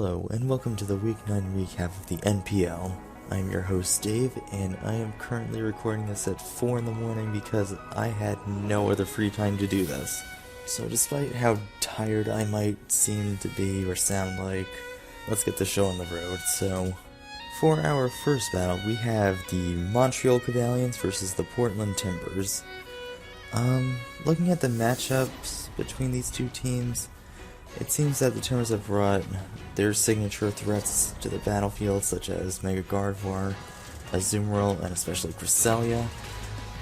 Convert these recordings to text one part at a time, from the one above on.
Hello, and welcome to the Week 9 recap of the NPL. I'm your host Dave, and I am currently recording this at 4 in the morning because I had no other free time to do this. So despite how tired I might seem to be or sound like, let's get the show on the road. So, for our first battle, we have the Montreal Cavaliers versus the Portland Timbers. Looking at the matchups between these two teams, it seems that the Timbers have brought their signature threats to the battlefield, such as Mega Gardevoir, Azumarill, and especially Cresselia,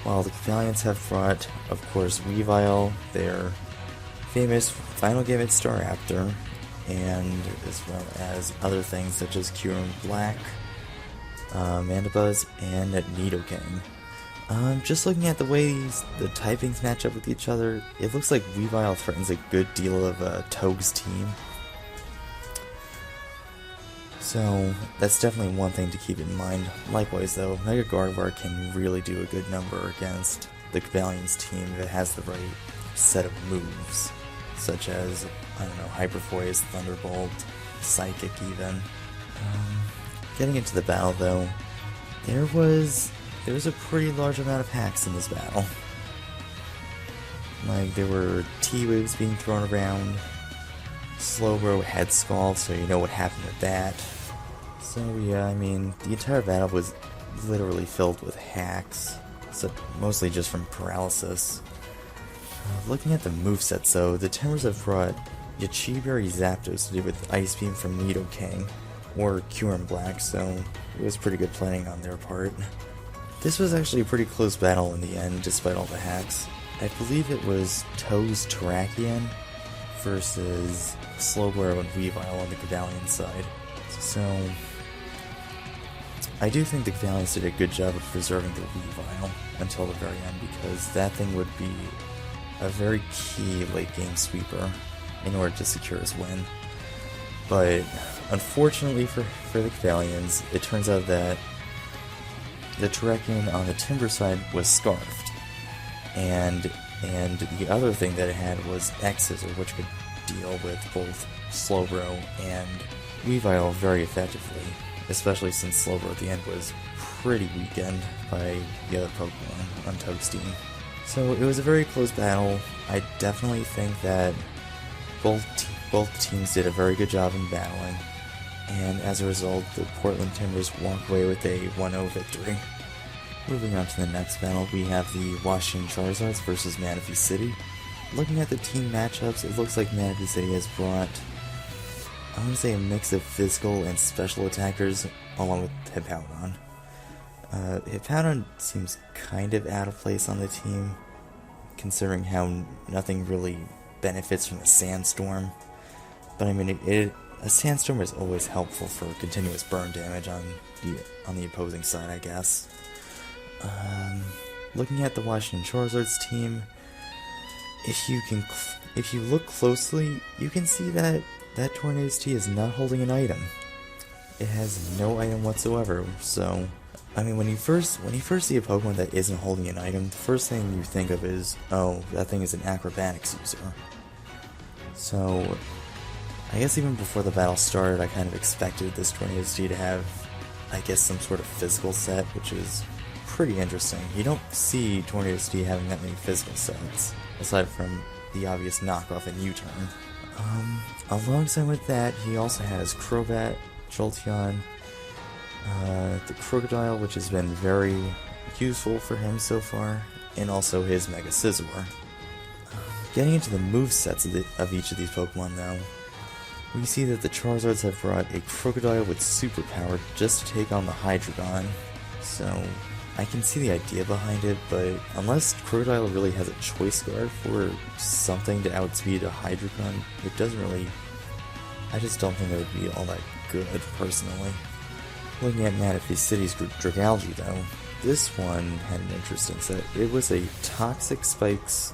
while the Cavaliers have brought, of course, Weavile, their famous Final Gambit Staraptor, and as well as other things such as Kyurem Black, Mandibuzz, and Nidoking. Just looking at the way the typings match up with each other, it looks like Weavile threatens a good deal of Toge's team. So, that's definitely one thing to keep in mind. Likewise though, Mega Gardevoir can really do a good number against the Cavaliers team if it has the right set of moves, such as, I don't know, Hyper Voice, Thunderbolt, Psychic even. Getting into the battle though, there was a pretty large amount of hacks in this battle. Like, there were T-Waves being thrown around, Slowbro Head Scald, so you know what happened with that. So yeah, I mean, the entire battle was literally filled with hacks, so mostly just from paralysis. Looking at the movesets though, the Timbers have brought Yachiberry Zapdos to do with Ice Beam from Nidoking, or Kyurem Black, so it was pretty good planning on their part. This was actually a pretty close battle in the end, despite all the hacks. I believe it was Toe's Terrakion versus Slowbro and Weavile on the Cavalier side. So, I do think the Cavaliers did a good job of preserving the Weavile until the very end, because that thing would be a very key late game sweeper in order to secure his win. But unfortunately for the Cavaliers, it turns out that the Terrakion on the Timber side was Scarfed, and the other thing that it had was X-Scissor, which could deal with both Slowbro and Weavile very effectively, especially since Slowbro at the end was pretty weakened by the other Pokemon on Toad's team. So it was a very close battle. I definitely think that both teams did a very good job in battling, and as a result, the Portland Timbers walk away with a 1-0 victory. Moving on to the next battle, we have the Washington Charizards versus Manaphy City. Looking at the team matchups, it looks like Manaphy City has brought, I want to say, a mix of physical and special attackers, along with Hippowdon. Hippowdon seems kind of out of place on the team, considering how nothing really benefits from a sandstorm. But I mean, a sandstorm is always helpful for continuous burn damage on the opposing side, I guess. Looking at the Washington Charizards team, if you look closely, you can see that Tornado's T is not holding an item. It has no item whatsoever. So, I mean, when you first see a Pokemon that isn't holding an item, the first thing you think of is, oh, that thing is an acrobatics user. So, I guess even before the battle started, I kind of expected this Tornado's T to have, I guess, some sort of physical set, which is pretty interesting. You don't see Tornado's T having that many physical sets, aside from the obvious knockoff in U-Turn. Alongside with that, he also has Crobat, Jolteon, the Crocodile, which has been very useful for him so far, and also his Mega Scizor. Getting into the movesets of each of these Pokemon though, we see that the Charizards have brought a Crocodile with Superpower just to take on the Hydreigon. So, I can see the idea behind it, but unless Crocodile really has a choice guard for something to outspeed a Hydreigon, it doesn't really... I just don't think it would be all that good, personally. Looking at Manaphy City's Dragalge though, this one had an interesting set. It was a Toxic Spikes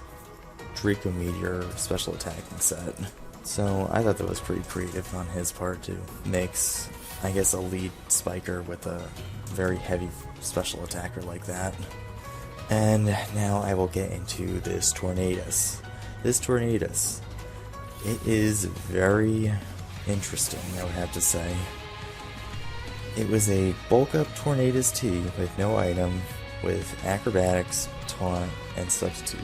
Draco Meteor special attacking set. So I thought that was pretty creative on his part to mix, I guess, a lead spiker with a very heavy special attacker like that. And now I will get into this Tornadus. This Tornadus, it is very interesting, I would have to say. It was a bulk up Tornadus T with no item, with acrobatics, taunt, and substitute.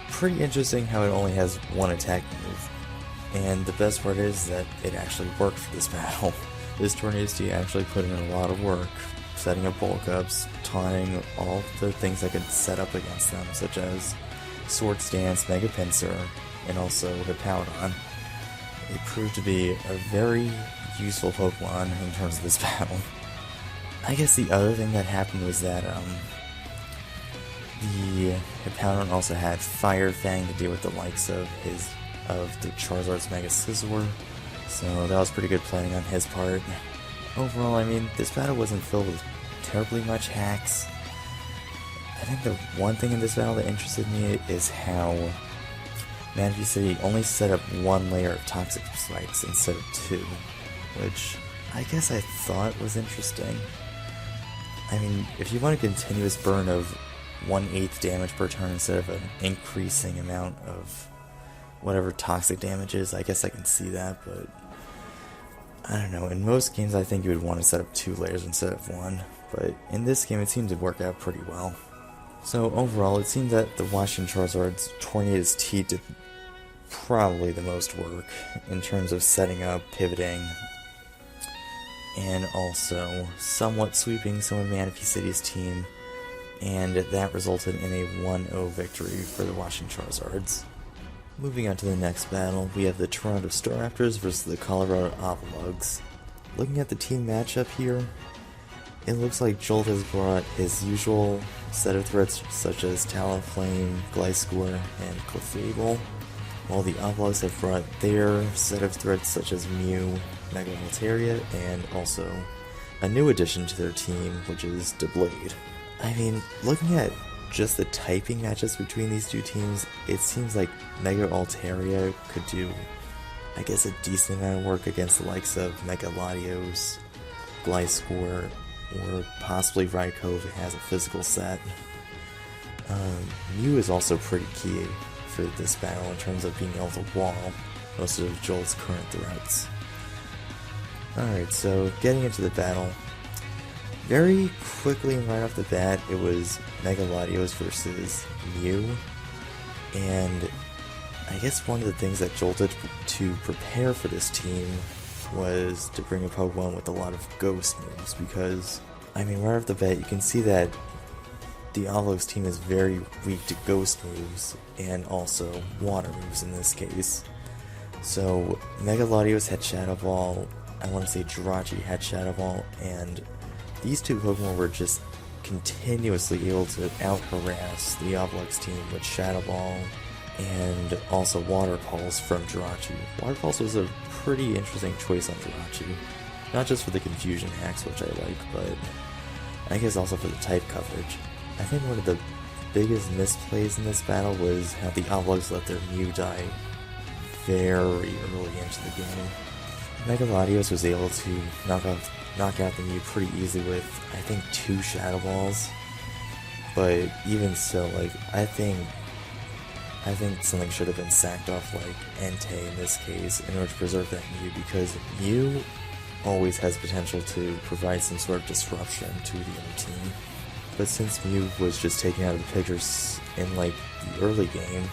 Pretty interesting how it only has one attack move. And the best part is that it actually worked for this battle. This Tornadus T actually put in a lot of work, setting up bulk ups, taunting all the things I could set up against them, such as Sword Stance, Mega Pinsir, and also Hippowdon. It proved to be a very useful Pokemon in terms of this battle. I guess the other thing that happened was that the Hippowdon also had Fire Fang to deal with the likes of the Charizard's Mega Scizor, so that was pretty good planning on his part. Overall, I mean, this battle wasn't filled with terribly much hacks. I think the one thing in this battle that interested me is how Manaphy City only set up one layer of Toxic Spikes instead of two, which I guess I thought was interesting. I mean, if you want a continuous burn of 1/8 damage per turn instead of an increasing amount of whatever toxic damage is, I guess I can see that, but I don't know. In most games, I think you would want to set up 2 layers instead of 1, but in this game, it seemed to work out pretty well. So overall, it seemed that the Washington Charizard's Tornadus T did probably the most work in terms of setting up, pivoting, and also somewhat sweeping some of Manaphy City's team, and that resulted in a 1-0 victory for the Washington Charizards. Moving on to the next battle, we have the Toronto Staraptors versus the Colorado Avalugs. Looking at the team matchup here, it looks like Jolt has brought his usual set of threats such as Talonflame, Gliscor, and Clefable, while the Avalugs have brought their set of threats such as Mew, Mega Voltaria, and also a new addition to their team, which is Doublade. I mean, looking at just the typing matches between these two teams, it seems like Mega Altaria could do, I guess, a decent amount of work against the likes of Mega Latios, Gliscor, or possibly Raikou if it has a physical set. Mew is also pretty key for this battle in terms of being able to wall most of Jolt's current threats. Alright, so getting into the battle, very quickly and right off the bat, it was Mega Latios versus Mew, and I guess one of the things that Jolt did to prepare for this team was to bring a Pokemon with a lot of ghost moves, because, I mean, right off the bat, you can see that the Avalugs team is very weak to ghost moves, and also water moves in this case. So, Mega Latios had Shadow Ball, I want to say Jirachi had Shadow Ball, and these two Pokemon were just continuously able to out-harass the Avalugs team with Shadow Ball and also Water Pulse from Jirachi. Water Pulse was a pretty interesting choice on Jirachi, not just for the confusion hacks, which I like, but I guess also for the type coverage. I think one of the biggest misplays in this battle was how the Avalugs let their Mew die very early into the game. Mega Latios was able to knock out the Mew pretty easily with, I think, 2 Shadow Balls, but even so, like, I think something should have been sacked off like Entei in this case in order to preserve that Mew, because Mew always has potential to provide some sort of disruption to the other team. But since Mew was just taken out of the picture in like the early game,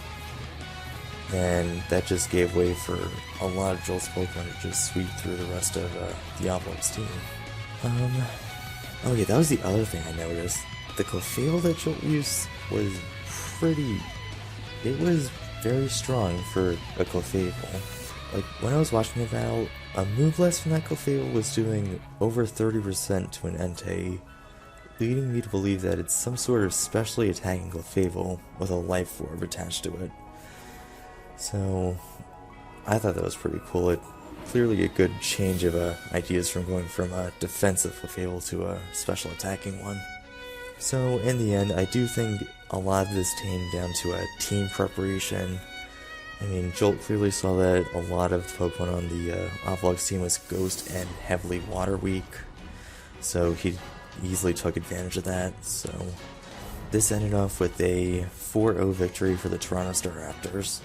then that just gave way for a lot of Jolt's Pokemon to just sweep through the rest of the Avalugs team. Oh yeah, that was the other thing I noticed. The Clefable that Jolt used was it was very strong for a Clefable. Like, when I was watching the battle, a move blast from that Clefable was doing over 30% to an Entei, leading me to believe that it's some sort of specially attacking Clefable with a life orb attached to it. So, I thought that was pretty cool. It clearly a good change of ideas from going from a defensive Clefable to a special attacking one. So, in the end, I do think a lot of this came down to a team preparation. I mean, Jolt clearly saw that a lot of the Pokemon on the Avalugs team was Ghost and heavily Water weak, so he easily took advantage of that. So, this ended off with a 4-0 victory for the Toronto Staraptors.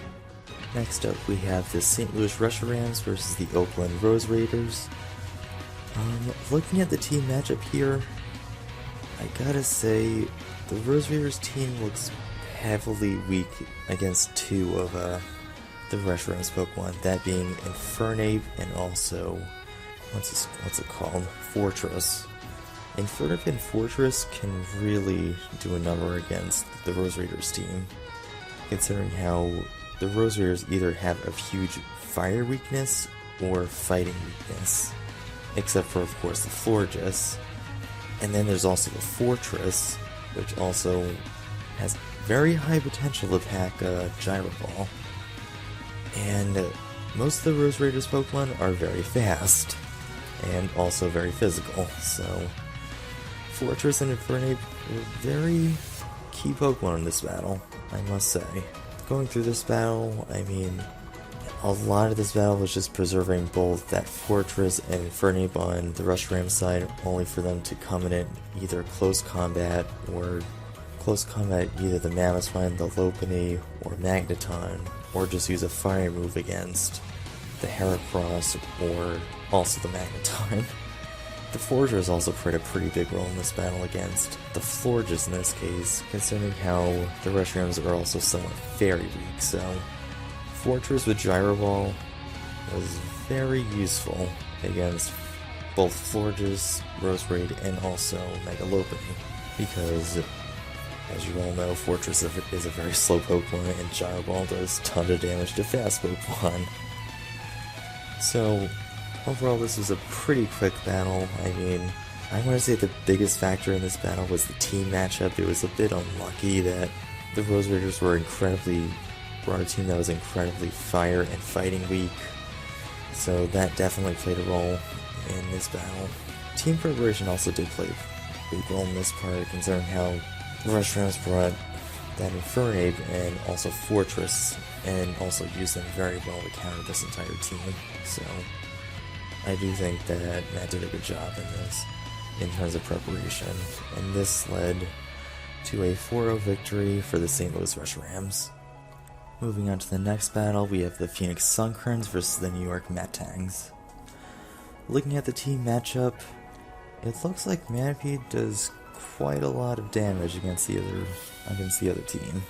Next up, we have the St. Louis Rams versus the Oakland Rose Raiders. Looking at the team matchup here, I gotta say, the Rose Raiders team looks heavily weak against two of the Rams Pokemon, that being Infernape and also, what's it called? Fortress. Infernape and Fortress can really do a number against the Rose Raiders team, considering how the Rose Raiders either have a huge fire weakness or fighting weakness, except for, of course, the Florges. And then there's also the Fortress, which also has very high potential to pack Gyro Ball. And most of the Rose Raiders Pokemon are very fast, and also very physical, so Fortress and Infernape were very key Pokemon in this battle, I must say. Going through this battle, I mean, a lot of this battle was just preserving both that Fortress and Infernape on the Reshiram side, only for them to come in either close combat either the Mamoswine, the Lopunny, or Magneton, or just use a fire move against the Heracross or also the Magneton. The Fortress also played a pretty big role in this battle against the Florges in this case, considering how the Reshirams are also somewhat very weak, so Fortress with Gyro Ball was very useful against both Florges, Roserade, and also Mega Lopunny, because as you all know, Fortress is a very slow Pokemon, and Gyro Ball does a ton of damage to fast Pokemon. So overall, this was a pretty quick battle. I mean, I want to say the biggest factor in this battle was the team matchup. It was a bit unlucky that the Rose Raiders were a team that was incredibly fire and fighting weak, so that definitely played a role in this battle. Team preparation also did play a big role in this part, considering how the Reshiram brought that Infernape and also Fortress, and also used them very well to counter this entire team. So I do think that Matt did a good job in this, in terms of preparation, and this led to a 4-0 victory for the St. Louis Reshirams. Moving on to the next battle, we have the Phoenix Sunkerns versus the New York Tangs. Looking at the team matchup, it looks like Manaphy does quite a lot of damage against the other team.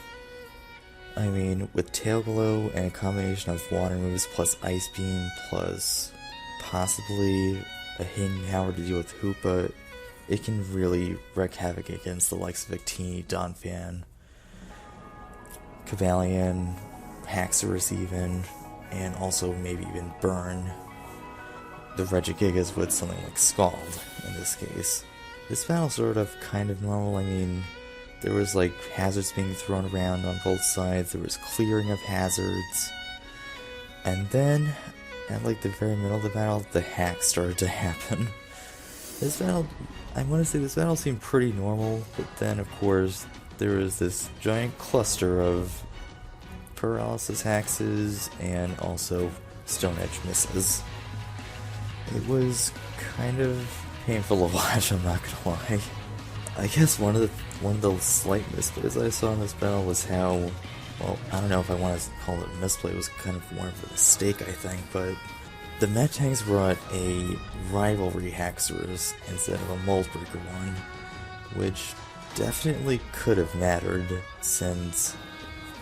I mean, with Tail Glow and a combination of water moves plus Ice Beam plus possibly a hidden power to deal with Hoopa, it can really wreak havoc against the likes of Victini, Donphan, Cavalion, Haxorus even, and also maybe even burn the Regigigas with something like Scald in this case. This battle sort of kind of normal. I mean, there was like hazards being thrown around on both sides, there was clearing of hazards, and then at like the very middle of the battle, the hacks started to happen. This battle, I want to say this battle seemed pretty normal, but then of course there was this giant cluster of paralysis hexes and also Stone Edge misses. It was kind of painful to watch, I'm not gonna lie. I guess one of the slight misplays I saw in this battle was how, well, I don't know if I want to call it a misplay, it was kind of more of a mistake, I think, but the Tangs brought a rivalry Haxorus instead of a Mold Breaker one, which definitely could have mattered, since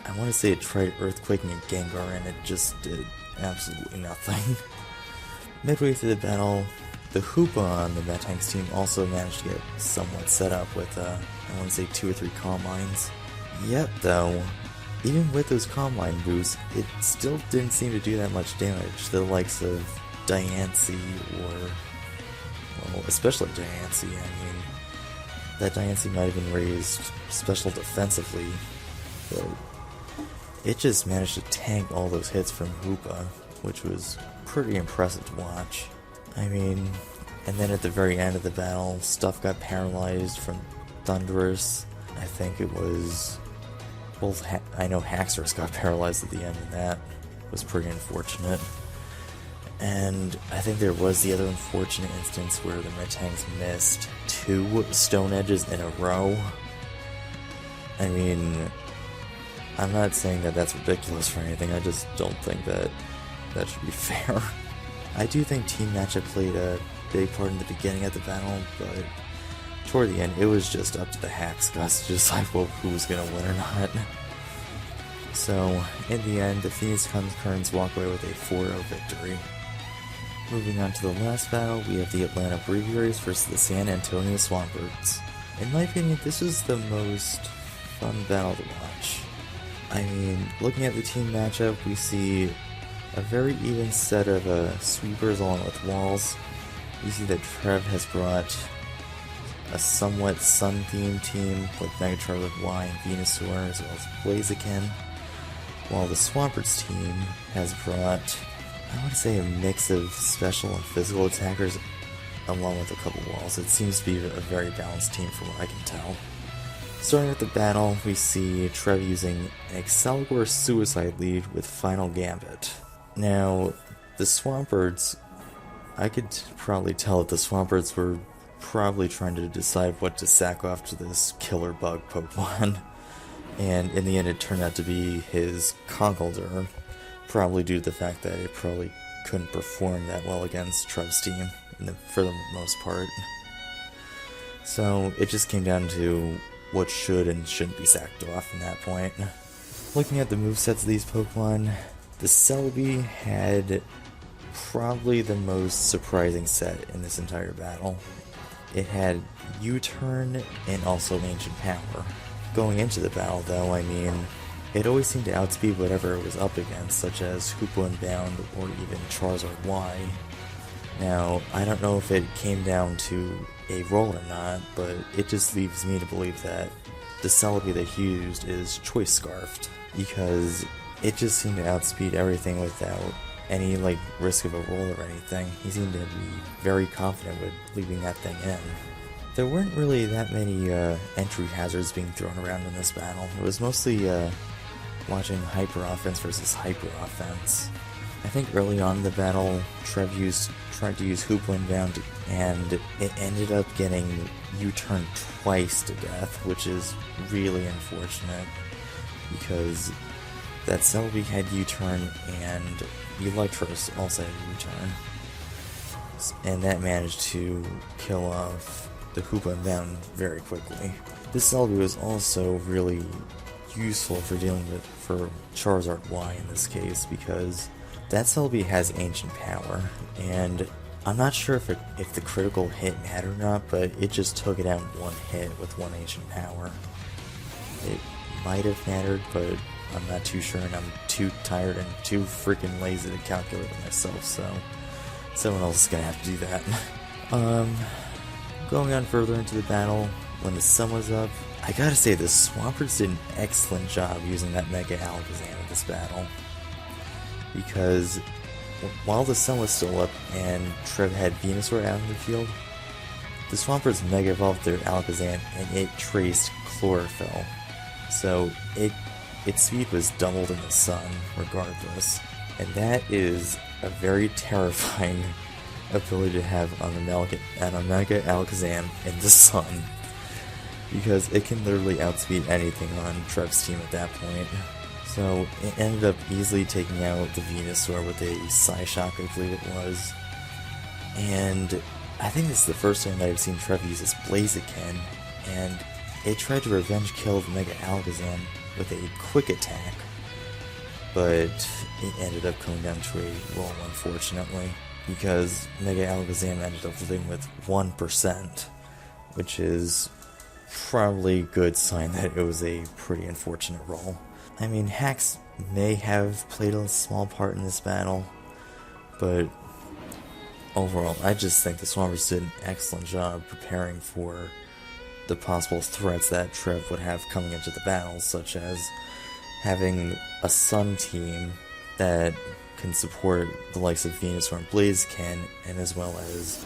I want to say it tried Earthquaking a Gengar and it just did absolutely nothing. Midway through the battle, the Hoopa on the Tangs team also managed to get somewhat set up with, I want to say 2 or 3 Calm Minds. Yet though, even with those Calm Mind boosts, it still didn't seem to do that much damage. The likes of Diancie or, well, especially Diancie, I mean, that Diancie might have been raised special defensively, but it just managed to tank all those hits from Hoopa, which was pretty impressive to watch. I mean, and then at the very end of the battle, stuff got paralyzed from Thundurus. I think it was both, I know Haxorus got paralyzed at the end, and that was pretty unfortunate. And I think there was the other unfortunate instance where the Tangs missed 2 Stone Edges in a row. I mean, I'm not saying that that's ridiculous or anything, I just don't think that that should be fair. I do think team matchup played a big part in the beginning of the battle, but toward the end it was just up to the hacks guys to decide who was going to win or not. So, in the end, the Phoenix Concurrents walk away with a 4-0 victory. Moving on to the last battle, we have the Atlanta Breviaries versus the San Antonio Swampbirds. In my opinion, this was the most fun battle to watch. I mean, looking at the team matchup, we see a very even set of sweepers along with walls. We see that Trev has brought a somewhat sun-themed team with Mega Charizard Y and Venusaur as well as Blaziken, while the Swampbirds team has brought, I would say, a mix of special and physical attackers along with a couple walls. It seems to be a very balanced team from what I can tell. Starting with the battle, we see Trev using an Excalibur Suicide Lead with Final Gambit. Now, the Swampbirds, I could probably tell that the Swampbirds were probably trying to decide what to sack off to this killer bug Pokemon. And in the end it turned out to be his Conkeldurr, probably due to the fact that it probably couldn't perform that well against Trev's team for the most part. So it just came down to what should and shouldn't be sacked off from that point. Looking at the movesets of these Pokemon, the Celebi had probably the most surprising set in this entire battle. It had U-Turn and also Ancient Power. Going into the battle though, I mean, it always seemed to outspeed whatever it was up against, such as Hoopa Unbound or even Charizard Y. Now, I don't know if it came down to a roll or not, but it just leaves me to believe that the Celebi that he used is Choice Scarfed, because it just seemed to outspeed everything without any risk of a roll or anything. He seemed to be very confident with leaving that thing in. There weren't really that many entry hazards being thrown around in this battle. It was mostly watching Hyper Offense versus Hyper Offense. I think early on in the battle, Trev tried to use Hoopa Unbound, and it ended up getting U-Turn twice to death, which is really unfortunate, because that Celebi had U-Turn, and Electros also had U-Turn, and that managed to kill off the Hoopa Unbound very quickly. This Celebi was also really useful for dealing with Charizard Y in this case, because that Celebi has Ancient Power, and I'm not sure if the critical hit mattered or not, but it just took it out in one hit with one Ancient Power. It might have mattered, but I'm not too sure, and I'm too tired and too freaking lazy to calculate it myself, so someone else is gonna have to do that. Going on further into the battle, when the sun was up, I gotta say the Swampers did an excellent job using that Mega Alakazam in this battle, because while the sun was still up and Trev had Venusaur out in the field, the Swampers Mega Evolved their Alakazam and it traced Chlorophyll, so its speed was doubled in the sun regardless, and that is a very terrifying ability to have on a Mega Alakazam in the sun, because it can literally outspeed anything on Trev's team at that point. So it ended up easily taking out the Venusaur with a Psyshock, I believe it was, and I think this is the first time that I've seen Trev use his Blaziken, and it tried to revenge kill the Mega Alakazam with a quick attack, but it ended up coming down to a roll, unfortunately, because Mega Alakazam ended up living with 1%, which is probably a good sign that it was a pretty unfortunate roll. I mean, hacks may have played a small part in this battle, but overall, I just think the Swampers did an excellent job preparing for the possible threats that Trev would have coming into the battle, such as having a Sun team that can support the likes of Venusaur and Blaziken, and as well as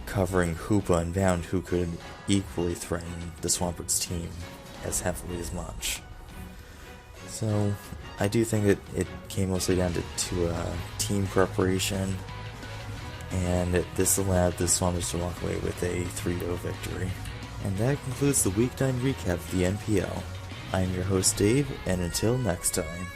covering Hoopa Unbound, who could equally threaten the Swampers team as heavily as much. So I do think that it came mostly down to team preparation, and this allowed the Swampers to walk away with a 3-0 victory. And that concludes the Week 9 recap of the NPL. I'm your host Dave, and until next time.